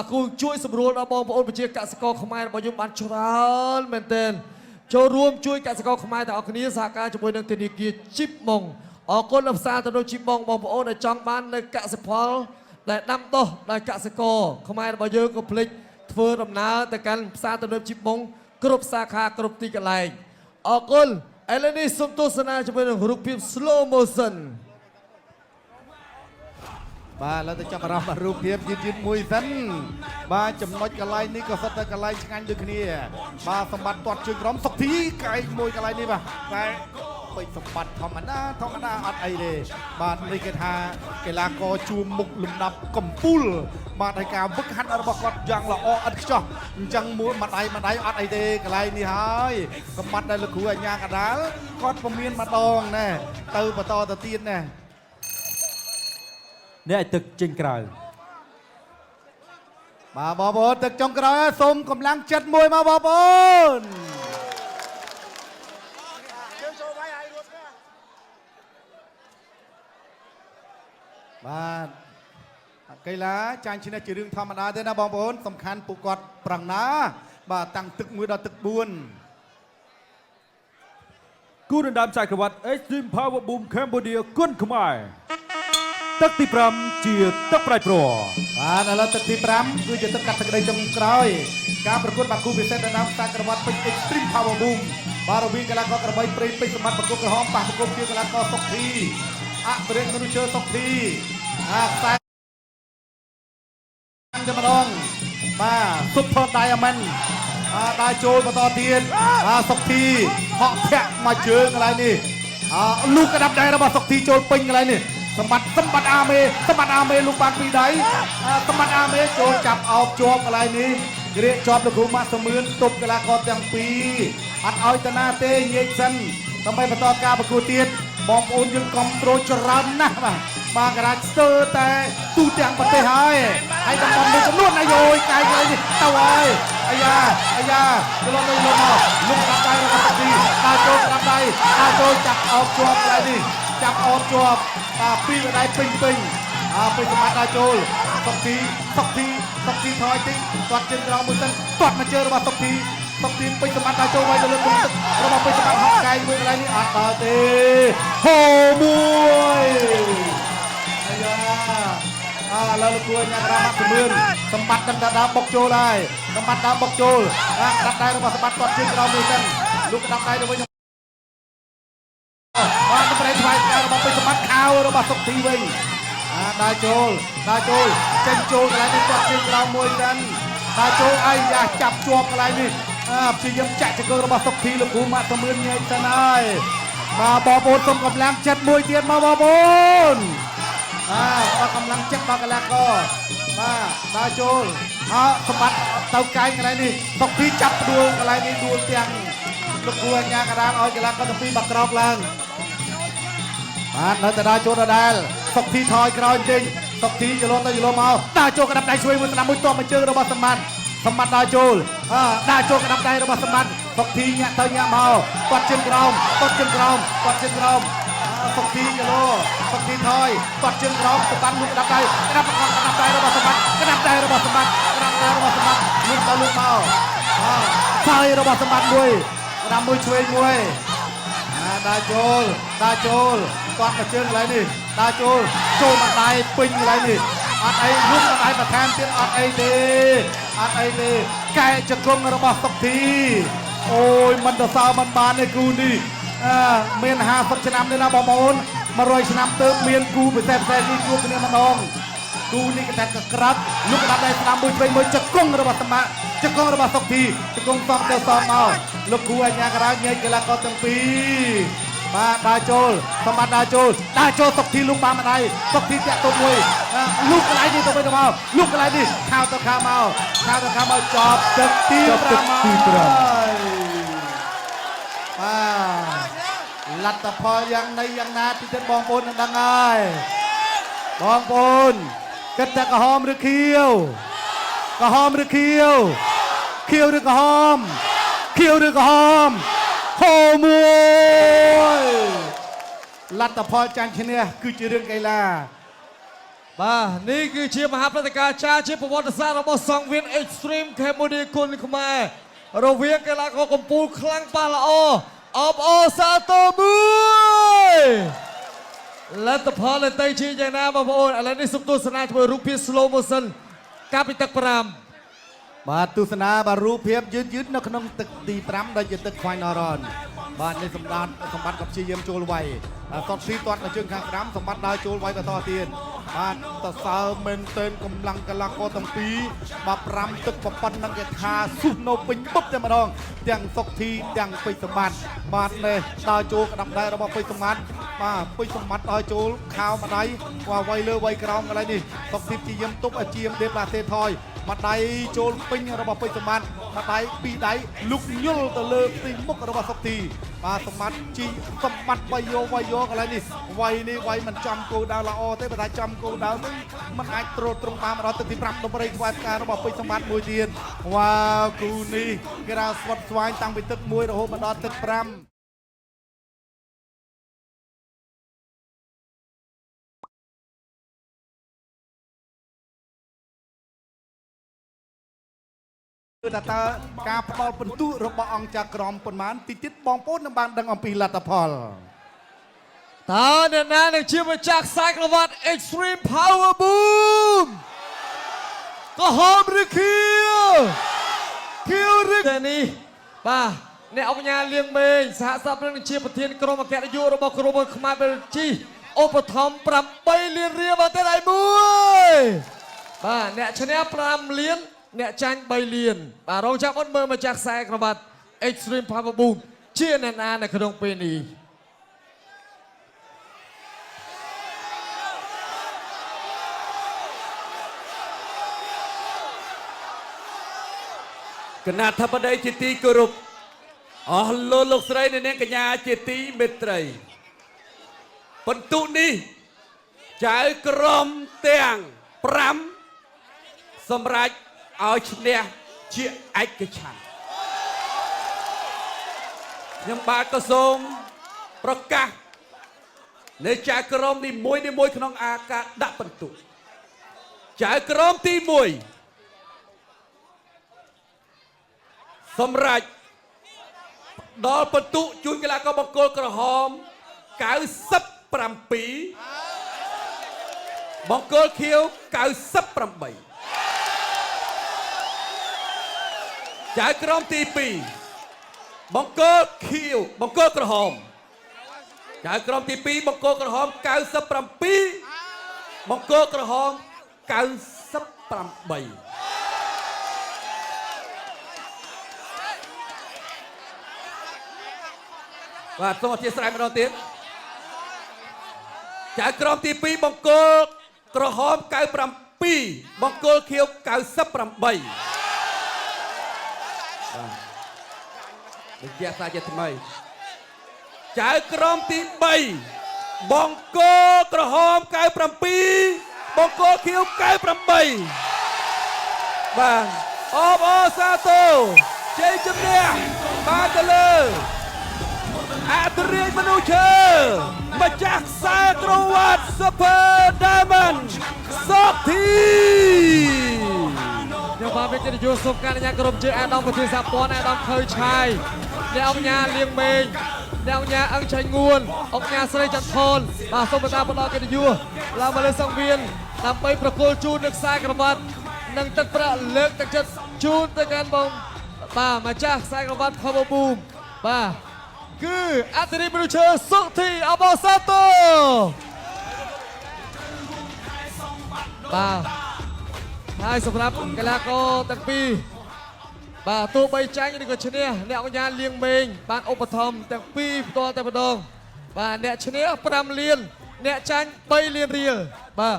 aku ជួយសម្រួលដល់បងប្អូនប្រជាកសិករខ្មែររបស់យើងបានច្រើនមែនទែនចូលរួមជួយកសិករខ្មែរទាំងអស់គ្នាសហការជាមួយនឹងធនាគារជីបម៉ុងអរគុណដល់ផ្សារទៅនឹងជីបម៉ុងបងប្អូនដែលចង់បាននៅកសិផលដែលដាំដុះដោយកសិករខ្មែររបស់យើងក៏ភ្លេចធ្វើដំណើរទៅកាន់ផ្សារទៅនឹងជីបម៉ុងគ្រប់សាខាគ្រប់ទីកន្លែងអរគុណឥឡូវនេះសូមទស្សនាជាមួយនឹងរូបភាព slow motion បាទឥឡូវទៅចាប់អារម្មណ៍រូបភាពយឺតមួយសិនបាទចំណុចកន្លែងនេះក៏សិតតែកន្លែងឆ្ងាញ់ដូចគ្នាបាទសម្បត្តិទាត់ជើងក្រមសុកធីកែងមួយកន្លែងនេះបាទតែពេជ្រសម្បត្តិធម្មតាអត់អីទេបាទនេះគេថាកីឡាករជួមមុខលំដាប់កំពូលបាទហើយការវឹកហាត់របស់គាត់យ៉ាងល្អឥតខ្ចោះអញ្ចឹងមួយម្ដាយអត់អីទេកន្លែងនេះហើយសម្បត្តិដែលលោកគ្រូអាញាកដាលគាត់ពុំមានម្ដងណែទៅបន្តទៅទៀតណែនេះឲ្យទឹកចេញក្រៅបាទបងប្អូនទឹកចុងក្រោយសូមកម្លាំងចិត្តមួយមកបងប្អូនបាទកីឡាចាញ់ឈ្នះជារឿងធម្មតាទេណាបងប្អូនសំខាន់ពួកគាត់ប្រឹងណាបាទតាំងទឹក1ដល់ទឹក4គូដណ្ដើមចក្រវត្ត Extreme Power Boom Cambodia គុនខ្មែរទឹកទី5ជាទឹកប្រៃប្របាទឥឡូវទឹកទី5គឺជាទឹកកាត់ទឹកដីចុងក្រោយការប្រកួតបាគូពិសេសនៅតាមសាក្រវត្តពេជ្រ Extreme Power Boom បាទរវាងកីឡាករក្របីព្រៃពេជ្រសម្បត្តិប្រកួតក្រហមប៉ះប្រកួតជាកីឡាករសុកធីអភិរិទ្ធមនុស្សសុកធីខ្សែតែម្ដងបាទ Super Diamond ដើរចូលបន្តទៀតសុកធីហក់ធាក់មកជើងកន្លែងនេះលូកក្តាប់ដៃរបស់សុកធីចូលពេញកន្លែងនេះសម្បត្តិអាមេលោកបានពីដៃសម្បត្តិអាមេចូលចាប់អោបជាប់កន្លែងនេះរៀបជាប់លោកគ្រូម៉ាក់សមឿនទប់កីឡាករទាំងពីរអត់ឲ្យតាណាទេញែកសិនដើម្បីបន្តការប្រកួតទៀតបងប្អូនយើងគ្រប់គ្រងច្រើនណាស់បាទកណ្ដាលស្ទើរតែទូទាំងប្រទេសហើយតំបន់មួយចំនួនអាយយកាយកន្លែងនេះទៅហើយអាយ៉ាចូលទៅមកលោកកាប់ដៃរបស់សុកធីដើរចូលកាប់ដៃដើរចូលចាប់អោបជាប់កន្លែងនេះចាប់អោបជាប់ពីកណ្ដាលពេញពេញសម្បត្តិដើរចូលសុកធីថយតិចគាត់ជើងក្រោមមួយសិនគាត់មកជើងរបស់សុកធីពេញសម្បត្តិដើរចូលវាយទៅលើទឹករបស់ពេញសម្បត្តិហក់កែងមួយកន្លែងនេះអត់ដល់ទេហូមួយអាយ៉ាឥឡូវលោកគួរញ៉ាំរ៉ាម៉ាក់សមឿនសម្បត្តិដឹងថាដើរបុកចូលហើយសម្បត្តិដើរបុកចូលកាត់ដៃរបស់សម្បត្តិគាត់ជើងក្រោមមួយសិនលោកកាត់ដៃទៅវិញបានប្រេងថ្វាយការរបស់ពេជ្រសម្បត្តិខោរបស់សុកធីវិញដើរចូលចេញចូលកន្លែងនេះគាត់ជើងក្រោមមួយសិនដើរចូលអាយ៉ាចាប់ជាប់កន្លែងនេះព្យាយាមចាក់ចង្កឹះរបស់សុកធីលោកគ្រូម៉ាក់សមឿនញែកសិនហើយបាទបងប្អូនសូមកម្លាំងចិត្តមួយទៀតមកបងប្អូនបាទកម្លាំងចិត្តដល់កីឡាករបាទដើរចូលសម្បត្តិទៅកែងកន្លែងនេះសុកធីចាប់ដួលកន្លែងនេះដួលទាំងលោកគ្រូអាញាកដាលឲ្យកីឡាករទាំងពីរបាក់ក្រោកឡើងបាទនៅតែដើរចូលដដែលសុកធីថយក្រោយចេញសុកធីចលោទៅចលោមកដើរចូលកណ្ដាប់ដៃឆ្វេងមួយស្ដាំមួយទាត់មកជើងរបស់សម្បត្តិដើរចូលកណ្ដាប់ដៃរបស់សម្បត្តិសុកធីញាក់ទៅញាក់មកគាត់ជើងក្រោមសុកធីចលោសុកធីថយគាត់ជើងក្រោមសម្បត្តិមួយកណ្ដាប់ដៃរបស់សម្បត្តិលុបទៅលុបមកថយរបស់សម្បត្តិមួយក្ដាប់មួយឆ្វេងមួយដើរចូលគាត់មកជើងកន្លែងនេះដើរចូលមកដៃពេញកន្លែងនេះអត់អីលុបដៃបន្ថែមទៀតអត់អីទេកែចង្គង់របស់សុកធីអូយមិនទៅសើមិនបានទេគូនេះមាន50ឆ្នាំទេណាបងប្អូន100ឆ្នាំទៅមានគូពិសេសនេះជួបគ្នាម្ដងគូនេះគេថាក្រាត់លុបដៃស្ដាំមួយឆ្វេងមួយចង្គង់របស់សម្បត្តិចង្គង់របស់សុកធីចង្គង់សងទៅសងមកលោកគ្រូអាញាកដាលញែកកីឡាករទាំងពីរបាទដើរចូលសម្បត្តិដើរចូលសុកធីលុបបានម្ដាយសុកធីតាក់ទងមួយលុបកន្លែងនេះទៅវិញទៅមកលុបកន្លែងនេះខោទៅខាងមកចប់ទឹកទី5បាទលទ្ធផលយ៉ាងណាទីទៀតបងប្អូននឹងដឹងហើយបងប្អូនគិតតែក្រហមឬខៀវខៀវឬក្រហមហូមួយលទ្ធផលចាញ់ឈ្នះគឺជារឿងកីឡា បាទនេះគឺជាមហាព្រឹត្តិការណ៍ចាជាប្រវត្តិសាស្ត្ររបស់សង្វៀន Extreme Cambodia គុនខ្មែររវាងកីឡាករកំពូលខ្លាំងប៉ះល្អអបអសាទរមួយលទ្ធផលនៃទីជាយ៉ាងណាបងប្អូនឥឡូវនេះសូមទស្សនាធ្វើរូបភាព slow motion កាពីទឹក5បាទទស្សនាបាទរូបភាពយឺតនៅក្នុងទឹកទី5ដែលជាទឹក Final Run បាទនេះសម្បត្តិក៏ព្យាយាមចូលវាយសតទីទាត់នៅជើងខាងក្រោមសម្បត្តិដើរចូលវាយបន្តទៀតបាទតសើមែនទែនកម្លាំងកីឡាករទាំងពីរបាទ5ទឹកប៉ុណ្ណឹងគេថាស៊ុះនៅពេញបឹបតែម្ដងទាំងសុកធីទាំងពេជ្រសម្បត្តិបាទនេះដើរចូលក្តាប់ដែររបស់ពេជ្រសម្បត្តិបាទពេជ្រសម្បត្តិដើរចូលខោម្ដាយវាយលើវាយក្រោមកន្លែងនេះសុកធីព្យាយាមទប់អាជាមទេពឡាសេថយម្ដាយចូលពេញរបស់ពេជ្រសម្បត្តិម្ដាយពីរដៃលុកញុលទៅលើទីមុខរបស់សុកធីបាទសម្បត្តិជីសម្បត្តិវាយយកន្លែងនេះវាយមិនចំគោលដៅល្អទេបើថាចំគោលដៅនឹងมันអាចត្រួតត្រងបានដល់ទឹកទី5ដើម្បីខ្វែផ្ការបស់ពេជ្រសម្បត្តិមួយទៀតវ៉ាវគូនេះគេថាស្វិតស្វាញតាំងពីទឹក1រហូតមកដល់ទឹក5គឺថាតើការផ្ដល់ពិន្ទុរបស់អង្គចក្រមប៉ុន្មានតិចទៀតបងប្អូននឹងបានដឹងអំពីលទ្ធផលតើអ្នកណានឹងជាម្ចាស់ខ្សែក្រវ៉ាត់ Extreme Power Boom ក៏ហមឬខៀវឬតែនេះបាទអ្នកអង្គញាលៀងមេងសហសព្ទនឹងជាប្រធានក្រុមអគ្គនាយករបស់ក្រុមខ្មែរបែលជីឧបត្ថម្ភ8លានរៀលមកតែដៃមួយបាទអ្នកឈ្នះ5លានអ្នកចាញ់3លានបាទរងចាំអត់មើលម្ចាស់ខ្សែក្រវ៉ាត់ Extreme Power Boom ជាអ្នកណានៅក្នុងពេលនេះគណៈធិបតីជាទីគោរពអស់លោកស្រីនិងអ្នកកញ្ញាជាទីមេត្រីបន្ទុនេះចៅក្រមទាំង5សម្រាប់ឲ្យឈ្នះជាឯកច្ឆន្ទខ្ញុំបាទក៏សូមប្រកាសនៃចៅក្រមនីមួយក្នុងអាការដាក់បន្ទុចៅក្រមទី1សម្រាប់ដល់បន្ទុជួយកីឡាករបង្គោលក្រហម97បង្គោលខៀវ98ចៅក្រមទី2បង្គោលខៀវបង្គោលក្រហមចៅក្រមទី2បង្គោលក្រហម97បង្គោលក្រហម98បាទសូមអធិស្ឋានម្ដងទៀតចៅក្រមទី2បង្គោលក្រហម97បង្គោលខៀវ98បាទវិទ្យាសាស្ត្រជាថ្មីចៅក្រមទី3បង្គោលក្រហម97បង្គោលខៀវ98បាទអបអសាទរជ័យជំនះបានទៅលើអធិរាជមនុស្សឈើម្ចាស់ខ្សែក្រវ៉ាត់ Super Diamond សុកធីខ្ញុំបាទវិទ្យានយោសូមការអនុញ្ញាតក្រុមជើងអាដាមប្រធានសហព័ន្ធអាដាមខើឆាយអ្នកអង្គញាលៀងមេងអ្នកអង្គញាអឹងឆៃងួនអង្គញាស្រីច័ន្ទថនបាទសូមបន្តផ្ដល់កិត្តិយសឡើងមកលើសង្វៀនដើម្បីប្រគល់ជូននៅខ្សែក្រវ៉ាត់និងទឹកប្រាក់លើកទឹកចិត្តជូនទៅកាន់បងបាទម្ចាស់ខ្សែក្រវ៉ាត់ Power Boom បាទគឺអធិរាជមនុស្សឈើសុកធីអបអសាទរបាទហើយសម្រាប់កីឡាករទាំងពីរបាទទោះបីចាញ់ឬក៏ឈ្នះអ្នកអង្គការលៀងមេងបានឧបត្ថម្ភទាំងពីរផ្ទាល់តែម្ដងបាទអ្នកឈ្នះ5លានអ្នកចាញ់3លានរៀលបាទ